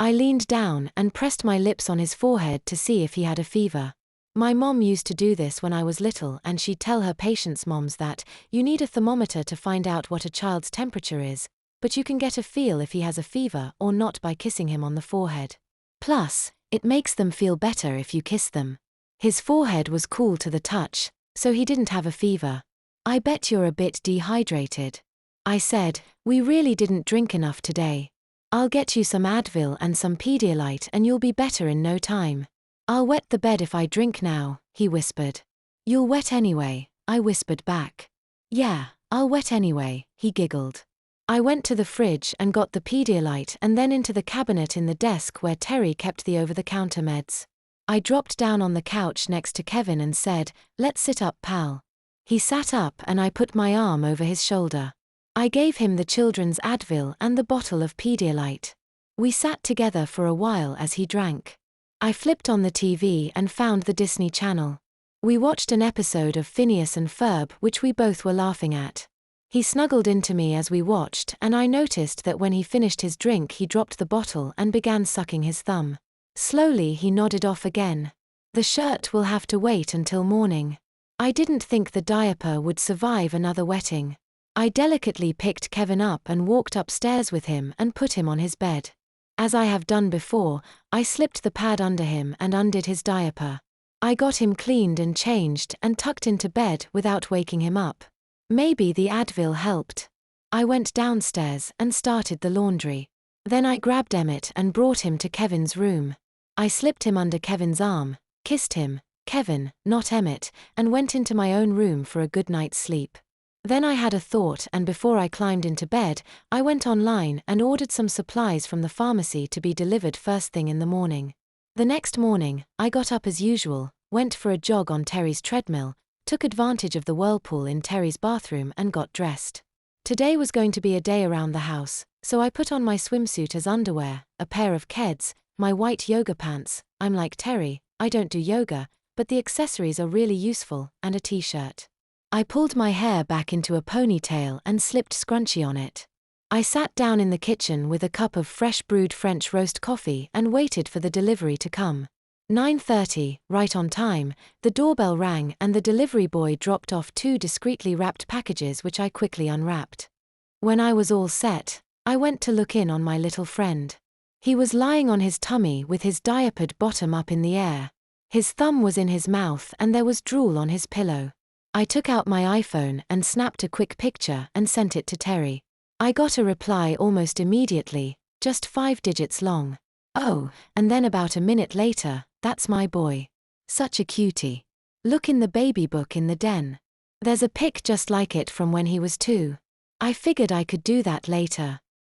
I leaned down and pressed my lips on his forehead to see if he had a fever. My mom used to do this when I was little, and she'd tell her patients' moms that you need a thermometer to find out what a child's temperature is, but you can get a feel if he has a fever or not by kissing him on the forehead. Plus, it makes them feel better if you kiss them. His forehead was cool to the touch, so he didn't have a fever. I bet you're a bit dehydrated. I said, we really didn't drink enough today. I'll get you some Advil and some Pedialyte and you'll be better in no time. I'll wet the bed if I drink now, he whispered. You'll wet anyway, I whispered back. Yeah, I'll wet anyway, he giggled. I went to the fridge and got the Pedialyte and then into the cabinet in the desk where Terry kept the over-the-counter meds. I dropped down on the couch next to Kevin and said, let's sit up, pal. He sat up and I put my arm over his shoulder. I gave him the children's Advil and the bottle of Pedialyte. We sat together for a while as he drank. I flipped on the TV and found the Disney Channel. We watched an episode of Phineas and Ferb which we both were laughing at. He snuggled into me as we watched, and I noticed that when he finished his drink he dropped the bottle and began sucking his thumb. Slowly he nodded off again. The shirt will have to wait until morning. I didn't think the diaper would survive another wetting. I delicately picked Kevin up and walked upstairs with him and put him on his bed. As I have done before, I slipped the pad under him and undid his diaper. I got him cleaned and changed and tucked into bed without waking him up. Maybe the Advil helped. I went downstairs and started the laundry. Then I grabbed Emmett and brought him to Kevin's room. I slipped him under Kevin's arm, kissed him, Kevin, not Emmett, and went into my own room for a good night's sleep. Then I had a thought, and before I climbed into bed, I went online and ordered some supplies from the pharmacy to be delivered first thing in the morning. The next morning, I got up as usual, went for a jog on Terry's treadmill, took advantage of the whirlpool in Terry's bathroom and got dressed. Today was going to be a day around the house, so I put on my swimsuit as underwear, a pair of Keds, my white yoga pants, I'm like Terry, I don't do yoga, but the accessories are really useful, and a t-shirt. I pulled my hair back into a ponytail and slipped scrunchie on it. I sat down in the kitchen with a cup of fresh brewed French roast coffee and waited for the delivery to come. 9:30, right on time, the doorbell rang and the delivery boy dropped off 2 discreetly wrapped packages which I quickly unwrapped. When I was all set, I went to look in on my little friend. He was lying on his tummy with his diapered bottom up in the air. His thumb was in his mouth and there was drool on his pillow. I took out my iPhone and snapped a quick picture and sent it to Terry. I got a reply almost immediately, just 5 digits long. Oh, and then about a minute later, that's my boy. Such a cutie. Look in the baby book in the den. There's a pic just like it from when he was 2. I figured I could do that later.